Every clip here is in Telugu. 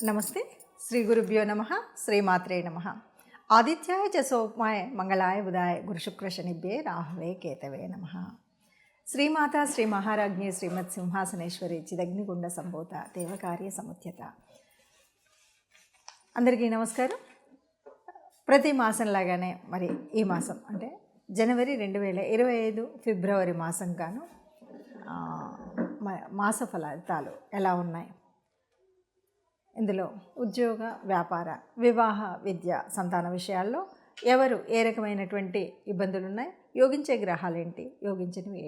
నమస్తే. శ్రీ గురుభ్యో నమ. శ్రీమాత్రే నమ. ఆదిత్యాయ చ సోమాయ మంగళాయ బుధాయ గురుశుక్ర శనిభ్యే రాహవే కేతవే నమ. శ్రీమాత శ్రీ మహారాజ్ఞి శ్రీమత్ సింహాసనేశ్వరి చిదగ్నిగుండ సంభూత దేవకార్య సముద్యత. అందరికీ నమస్కారం. ప్రతి మాసంలాగానే మరి ఈ మాసం అంటే జనవరి 2025 ఫిబ్రవరి మాసం గాను మాస ఫలితాలు ఎలా ఉన్నాయి, ఇందులో ఉద్యోగ, వ్యాపార, వివాహ, విద్య, సంతాన విషయాల్లో ఎవరు ఏ రకమైనటువంటి ఇబ్బందులు ఉన్నాయి, యోగించే గ్రహాలు ఏంటి, యోగించినవి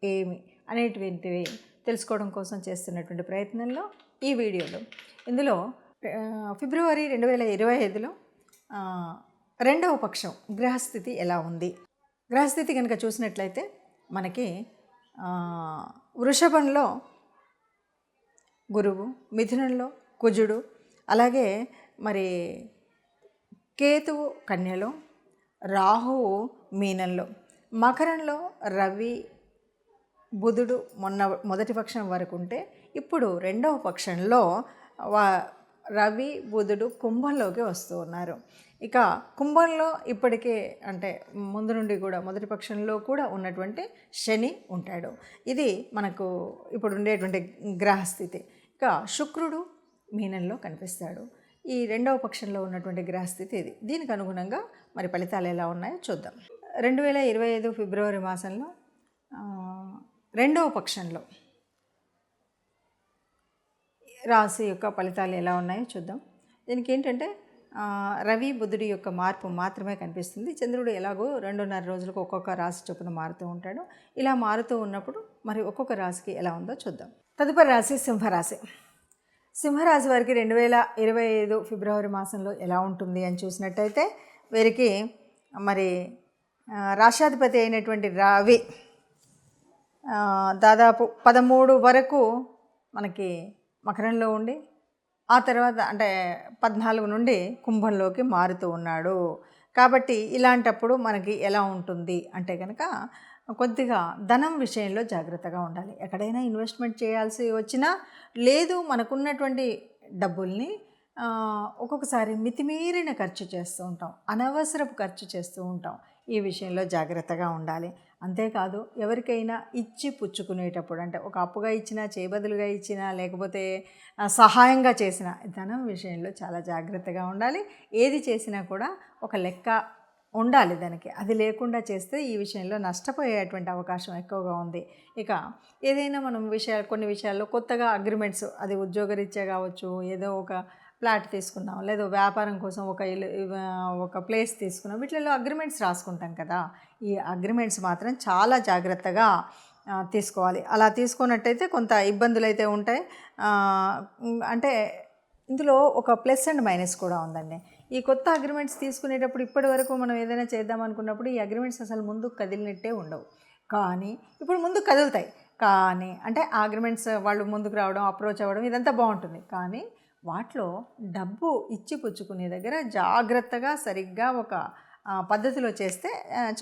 ఏమి అనేటువంటివి తెలుసుకోవడం కోసం చేస్తున్నటువంటి ప్రయత్నంలో ఈ వీడియోలో ఇందులో ఫిబ్రవరి 2025లో రెండవ పక్షం గ్రహస్థితి ఎలా ఉంది. గ్రహస్థితి కనుక చూసినట్లయితే మనకి వృషభంలో గురువు, మిథునంలో కుజుడు, అలాగే మరి కేతువు కన్యలో, రాహువు మీనంలో, మకరంలో రవి బుధుడు మొదటి పక్షం వరకు ఉంటే ఇప్పుడు రెండవ పక్షంలో రవి బుధుడు కుంభంలోకి వస్తూ ఉన్నారు. ఇక కుంభంలో ఇప్పటికే అంటే ముందు నుండి కూడా మొదటి పక్షంలో కూడా ఉన్నటువంటి శని ఉంటాడు. ఇది మనకు ఇప్పుడు ఉండేటువంటి గ్రహస్థితి. ఇక శుక్రుడు మీనంలో కనిపిస్తాడు. ఈ రెండవ పక్షంలో ఉన్నటువంటి గ్రహస్థితి ఇది. దీనికి అనుగుణంగా మరి ఫలితాలు ఎలా ఉన్నాయో చూద్దాం. 2025 ఫిబ్రవరి మాసంలో రెండవ పక్షంలో రాశి యొక్క ఫలితాలు ఎలా ఉన్నాయో చూద్దాం. దీనికి ఏంటంటే రవి బుధుడి యొక్క మార్పు మాత్రమే కనిపిస్తుంది. చంద్రుడు ఎలాగో 2.5 రోజులకు ఒక్కొక్క రాశి చొప్పున మారుతూ ఉంటాడు. ఇలా మారుతూ ఉన్నప్పుడు మరి ఒక్కొక్క రాశికి ఎలా ఉందో చూద్దాం. తదుపరి రాశి సింహరాశి. సింహరాశి వారికి 2025 ఫిబ్రవరి మాసంలో ఎలా ఉంటుంది అని చూసినట్టయితే వీరికి మరి రాష్ట్రాధిపతి అయినటువంటి రవి దాదాపు 13 వరకు మనకి మకరంలో ఉండి ఆ తర్వాత అంటే 14 నుండి కుంభంలోకి మారుతూ ఉన్నాడు. కాబట్టి ఇలాంటప్పుడు మనకి ఎలా ఉంటుంది అంటే కనుక కొద్దిగా ధనం విషయంలో జాగ్రత్తగా ఉండాలి. ఎక్కడైనా ఇన్వెస్ట్మెంట్ చేయాల్సి వచ్చినా లేదు, మనకున్నటువంటి డబ్బుల్ని ఒక్కొక్కసారి మితిమీరిన ఖర్చు చేస్తూ ఉంటాం, అనవసరపు ఖర్చు చేస్తూ ఉంటాం. ఈ విషయంలో జాగ్రత్తగా ఉండాలి. అంతేకాదు ఎవరికైనా ఇచ్చి పుచ్చుకునేటప్పుడు అంటే ఒక అప్పుగా ఇచ్చినా, చేయబదులుగా ఇచ్చినా, లేకపోతే సహాయంగా చేసిన ధనం విషయంలో చాలా జాగ్రత్తగా ఉండాలి. ఏది చేసినా కూడా ఒక లెక్క ఉండాలి దానికి. అది లేకుండా చేస్తే ఈ విషయంలో నష్టపోయేటువంటి అవకాశం ఎక్కువగా ఉంది. ఇక ఏదైనా మనం కొన్ని విషయాల్లో కొత్తగా అగ్రిమెంట్స్, అది ఉద్యోగరీత్యా కావచ్చు, ఏదో ఒక ఫ్లాట్ తీసుకున్నాం, లేదా వ్యాపారం కోసం ఒక ప్లేస్ తీసుకున్నాం, వీటిల్లో అగ్రిమెంట్స్ రాసుకుంటాం కదా. ఈ అగ్రిమెంట్స్ మాత్రం చాలా జాగ్రత్తగా తీసుకోవాలి. అలా తీసుకున్నట్టయితే కొంత ఇబ్బందులు అయితే ఉంటాయి. అంటే ఇందులో ఒక ప్లస్ అండ్ మైనస్ కూడా ఉందండి. ఈ కొత్త అగ్రిమెంట్స్ తీసుకునేటప్పుడు ఇప్పటి వరకు మనం ఏదైనా చేద్దాం అనుకున్నప్పుడు ఈ అగ్రిమెంట్స్ అసలు ముందు కదిలినట్టే ఉండవు. కానీ ఇప్పుడు ముందు కదులుతాయి. కానీ అంటే ఆ అగ్రిమెంట్స్ వాళ్ళు ముందుకు రావడం, అప్రోచ్ అవ్వడం ఇదంతా బాగుంటుంది. కానీ వాటిలో డబ్బు ఇచ్చి పుచ్చుకునే దగ్గర జాగ్రత్తగా సరిగ్గా ఒక పద్ధతిలో చేస్తే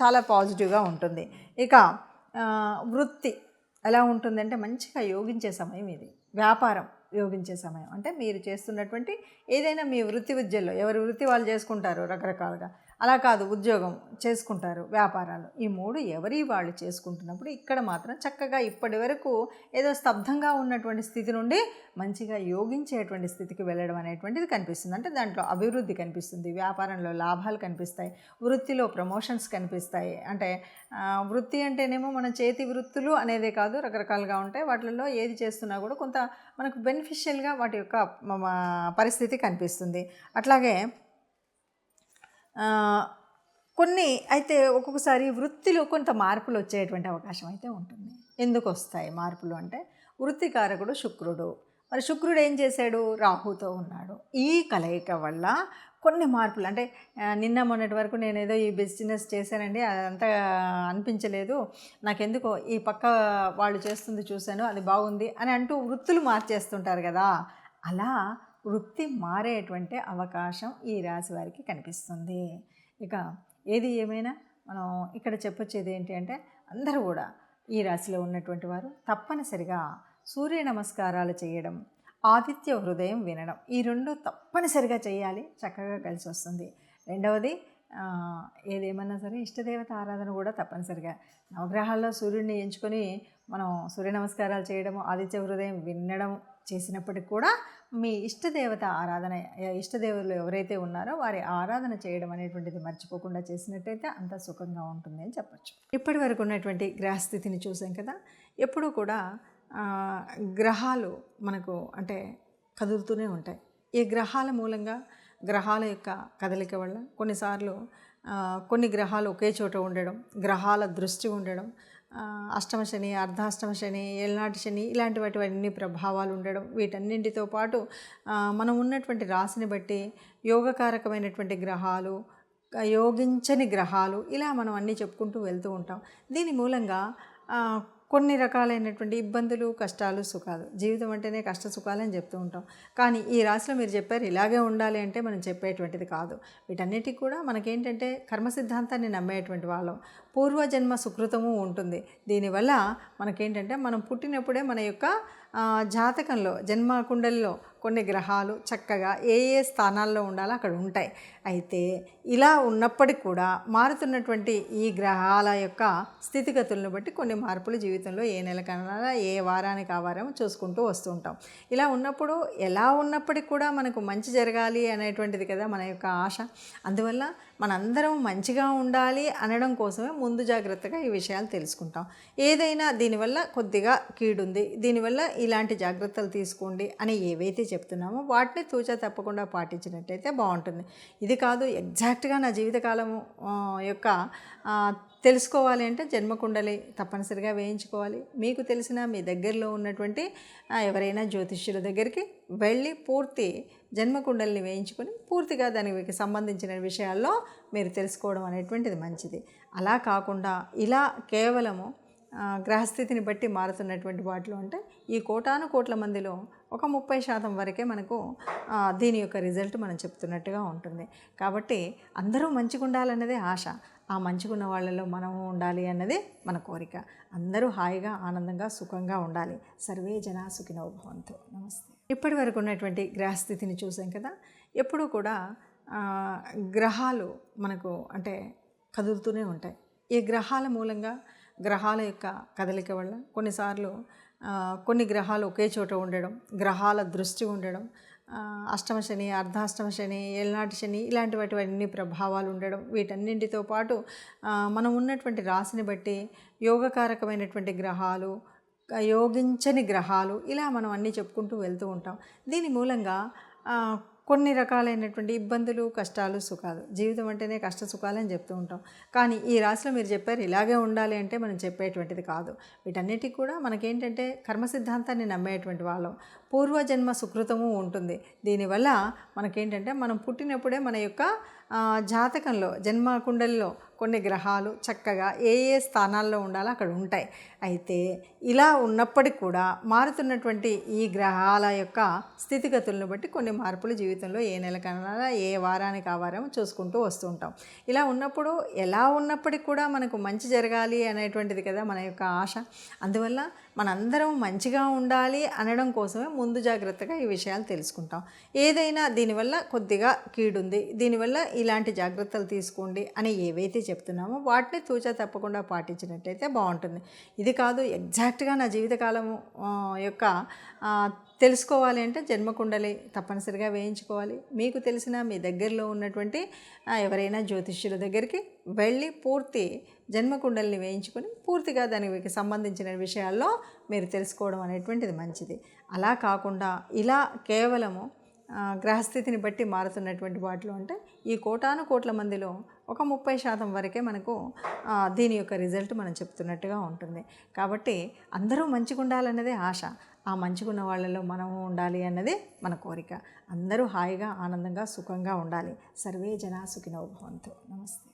చాలా పాజిటివ్గా ఉంటుంది. ఇక వృత్తి ఎలా ఉంటుందంటే మంచిగా యోగించే సమయం ఇది. వ్యాపారం యోగించే సమయం అంటే మీరు చేస్తున్నటువంటి ఏదైనా మీ వృత్తి విద్యల్లో ఎవరి వృత్తి వాళ్ళు చేసుకుంటారు రకరకాలుగా, అలా కాదు ఉద్యోగం చేసుకుంటారు, వ్యాపారాలు, ఈ 3 ఎవరి వాళ్ళు చేసుకుంటున్నప్పుడు ఇక్కడ మాత్రం చక్కగా ఇప్పటి వరకు ఏదో స్తబ్దంగా ఉన్నటువంటి స్థితి నుండి మంచిగా యోగించేటువంటి స్థితికి వెళ్ళడం అనేటువంటిది కనిపిస్తుంది. అంటే దాంట్లో అభివృద్ధి కనిపిస్తుంది, వ్యాపారంలో లాభాలు కనిపిస్తాయి, వృత్తిలో ప్రమోషన్స్ కనిపిస్తాయి. అంటే వృత్తి అంటేనేమో మన చేతి వృత్తులు అనేదే కాదు, రకరకాలుగా ఉంటాయి. వాటిల్లో ఏది చేస్తున్నా కూడా కొంత మనకు బెనిఫిషియల్గా వాటి యొక్క పరిస్థితి కనిపిస్తుంది. అట్లాగే కొన్ని అయితే ఒక్కొక్కసారి వృత్తిలో కొంత మార్పులు వచ్చేటువంటి అవకాశం అయితే ఉంటుంది. ఎందుకు వస్తాయి మార్పులు అంటే వృత్తికారకుడు శుక్రుడు. మరి శుక్రుడు ఏం చేశాడు, రాహుతో ఉన్నాడు. ఈ కలయిక వల్ల కొన్ని మార్పులు అంటే నిన్న మొన్నటి వరకు నేను ఏదో ఈ బిజినెస్ చేశానండి, అదంతా అనిపించలేదు, నాకెందుకో ఈ పక్క వాళ్ళు చేస్తుంది చూశాను అది బాగుంది అని అంటూ వృత్తులు మార్చేస్తుంటారు కదా. అలా వృత్తి మారేటువంటి అవకాశం ఈ రాశి వారికి కనిపిస్తుంది. ఇక ఏది ఏమైనా మనం ఇక్కడ చెప్పొచ్చేది ఏంటి అంటే అందరూ కూడా ఈ రాశిలో ఉన్నటువంటి వారు తప్పనిసరిగా సూర్య నమస్కారాలు చేయడం, ఆదిత్య హృదయం వినడం. ఈ 2 తప్పనిసరిగా చేయాలి, చక్కగా కలిసి వస్తుంది. రెండవది ఏదేమన్నా సరే ఇష్టదేవత ఆరాధన కూడా తప్పనిసరిగా. నవగ్రహాల్లో సూర్యుడిని ఎంచుకొని మనం సూర్య నమస్కారాలు చేయడము, ఆదిత్య హృదయం వినడం చేసినప్పటికి కూడా మీ ఇష్టదేవత ఆరాధన, ఇష్టదేవులు ఎవరైతే ఉన్నారో వారి ఆరాధన చేయడం అనేటువంటిది మర్చిపోకుండా చేసినట్టయితే అంత సుఖంగా ఉంటుంది అని చెప్పచ్చు. ఇప్పటి వరకు ఉన్నటువంటి గ్రహస్థితిని చూసాం కదా. ఎప్పుడూ కూడా గ్రహాలు మనకు అంటే కదులుతూనే ఉంటాయి. ఈ గ్రహాల మూలంగా, గ్రహాల యొక్క కదలిక వల్ల కొన్నిసార్లు కొన్ని గ్రహాలు ఒకే చోట ఉండడం, గ్రహాల దృష్టి ఉండడం, అష్టమ శని, అర్ధాష్టమ శని, ఏళ్ళనాటి శని ఇలాంటి వాటివన్నీ ప్రభావాలు ఉండడం, వీటన్నింటితో పాటు మనం ఉన్నటువంటి రాశిని బట్టి యోగకారకమైనటువంటి గ్రహాలు, యోగించని గ్రహాలు, ఇలా మనం అన్నీ చెప్పుకుంటూ వెళ్తూ ఉంటాం. దీని మూలంగా కొన్ని రకాలైనటువంటి ఇబ్బందులు, కష్టాలు, సుఖాలు. జీవితం అంటేనే కష్ట సుఖాలు అని చెప్తూ ఉంటాం. కానీ ఈ రాశిలో మీరు చెప్పారు ఇలాగే ఉండాలి అంటే మనం చెప్పేటువంటిది కాదు. వీటన్నిటికి కూడా మనకేంటంటే కర్మ సిద్ధాంతాన్ని నమ్మేటువంటి వాళ్ళం. పూర్వజన్మ సుకృతము ఉంటుంది. దీనివల్ల మనకేంటంటే మనం పుట్టినప్పుడే మన యొక్క జాతకంలో, జన్మ కుండలిలో కొన్ని గ్రహాలు చక్కగా ఏ ఏ స్థానాల్లో ఉండాలో అక్కడ ఉంటాయి. అయితే ఇలా ఉన్నప్పటికీ కూడా మారుతున్నటువంటి ఈ గ్రహాల యొక్క స్థితిగతులను బట్టి కొన్ని మార్పులు జీవితంలో ఏ నెలకన్నా, ఏ వారానికి ఆ వారం చూసుకుంటూ వస్తూ ఉంటాం. ఇలా ఉన్నప్పుడు ఎలా ఉన్నప్పటికీ కూడా మనకు మంచి జరగాలి అనేటువంటిది కదా మన యొక్క ఆశ. అందువల్ల మనందరం మంచిగా ఉండాలి అనడం కోసమే ముందు జాగ్రత్తగా ఈ విషయాలు తెలుసుకుంటాం. ఏదైనా దీనివల్ల కొద్దిగా కీడుంది, దీనివల్ల ఇలాంటి జాగ్రత్తలు తీసుకోండి అని ఏవైతే చెప్తున్నామో వాటిని తూచా తప్పకుండా పాటించినట్టయితే బాగుంటుంది. ఇది కాదు ఎగ్జాక్ట్గా నా జీవితకాలము యొక్క తెలుసుకోవాలి అంటే జన్మకుండలి తప్పనిసరిగా వేయించుకోవాలి. మీకు తెలిసిన మీ దగ్గరలో ఉన్నటువంటి ఎవరైనా జ్యోతిష్యుల దగ్గరికి వెళ్ళి పూర్తి జన్మకుండలిని వేయించుకొని పూర్తిగా దానికి సంబంధించిన విషయాల్లో మీరు తెలుసుకోవడం అనేటువంటిది మంచిది. అలా కాకుండా ఇలా కేవలము గ్రహస్థితిని బట్టి మారుతున్నటువంటి వాటిలో అంటే ఈ కోటాను కోట్ల మందిలో ఒక 30% వరకే మనకు దీని యొక్క రిజల్ట్ మనం చెప్తున్నట్టుగా ఉంటుంది. కాబట్టి అందరూ మంచిగా ఉండాలన్నదే ఆశ. ఆ మంచిగా ఉన్న వాళ్ళలో మనము ఉండాలి అన్నదే మన కోరిక. అందరూ హాయిగా, ఆనందంగా, సుఖంగా ఉండాలి. సర్వే జనా సుఖినో భవంతు. నమస్తే. ఇప్పటి వరకు ఉన్నటువంటి గ్రహస్థితిని చూసాం కదా. ఎప్పుడూ కూడా గ్రహాలు మనకు అంటే కదులుతూనే ఉంటాయి. ఈ గ్రహాల మూలంగా, గ్రహాల యొక్క కదలిక వల్ల కొన్నిసార్లు కొన్ని గ్రహాలు ఒకే చోట ఉండడం, గ్రహాల దృష్టి ఉండడం, అష్టమ శని, అర్ధాష్టమ శని, ఏళ్ళనాటి శని ఇలాంటి వాటివన్నీ ప్రభావాలు ఉండడం, వీటన్నింటితో పాటు మనం ఉన్నటువంటి రాశిని బట్టి యోగకారకమైనటువంటి గ్రహాలు, యోగించని గ్రహాలు, ఇలా మనం అన్నీ చెప్పుకుంటూ వెళ్తూ ఉంటాం. దీని మూలంగా కొన్ని రకాలైనటువంటి ఇబ్బందులు, కష్టాలు, సుఖాలు. జీవితం అంటేనే కష్ట సుఖాలు అని చెప్తూ ఉంటాం. కానీ ఈ రాశిలో మీరు చెప్పారు ఇలాగే ఉండాలి అంటే మనం చెప్పేటువంటిది కాదు. వీటన్నిటికి కూడా మనకేంటంటే కర్మ సిద్ధాంతాన్ని నమ్మేటువంటి వాళ్ళం. పూర్వజన్మ సుకృతము ఉంటుంది. దీనివల్ల మనకేంటంటే మనం పుట్టినప్పుడే మన యొక్క జాతకంలో, జన్మ కుండలిలో కొన్ని గ్రహాలు చక్కగా ఏ ఏ స్థానాల్లో ఉండాలో అక్కడ ఉంటాయి. అయితే ఇలా ఉన్నప్పటికీ కూడా మారుతున్నటువంటి ఈ గ్రహాల యొక్క స్థితిగతులను బట్టి కొన్ని మార్పులు జీవితంలో ఏ నెలకన్నా, ఏ వారానికి ఆ వారం చూసుకుంటూ వస్తూ ఉంటాం. ఇలా ఉన్నప్పుడు ఎలా ఉన్నప్పటికీ కూడా మనకు మంచి జరగాలి అనేటువంటిది కదా మన యొక్క ఆశ. అందువల్ల మనందరం మంచిగా ఉండాలి అనడం కోసమే ముందు జాగ్రత్తగా ఈ విషయాలు తెలుసుకుంటాం. ఏదైనా దీనివల్ల కొద్దిగా కీడుంది, దీనివల్ల ఇలాంటి జాగ్రత్తలు తీసుకోండి అని ఏవైతే చెప్తున్నామో వాటిని తూచా తప్పకుండా పాటించినట్టయితే బాగుంటుంది. ఇది కాదు ఎగ్జాక్ట్గా నా జీవితకాలము యొక్క తెలుసుకోవాలి అంటే జన్మకుండలి తప్పనిసరిగా వేయించుకోవాలి. మీకు తెలిసిన మీ దగ్గరలో ఉన్నటువంటి ఎవరైనా జ్యోతిష్యుల దగ్గరికి వెళ్ళి పూర్తి జన్మకుండలిని వేయించుకొని పూర్తిగా దానికి సంబంధించిన విషయాల్లో మీరు తెలుసుకోవడం అనేటువంటిది మంచిది. అలా కాకుండా ఇలా కేవలము గ్రహస్థితిని బట్టి మారుతున్నటువంటి వాటిలో అంటే ఈ కోటాను కోట్ల మందిలో ఒక 30% వరకే మనకు దీని యొక్క రిజల్ట్ మనం చెప్తున్నట్టుగా ఉంటుంది. కాబట్టి అందరూ మంచిగా ఉండాలన్నదే ఆశ. ఆ మంచిగా ఉన్న వాళ్ళలో మనము ఉండాలి అన్నదే మన కోరిక. అందరూ హాయిగా, ఆనందంగా, సుఖంగా ఉండాలి. సర్వే జనా సుఖినో భవంతు. నమస్తే.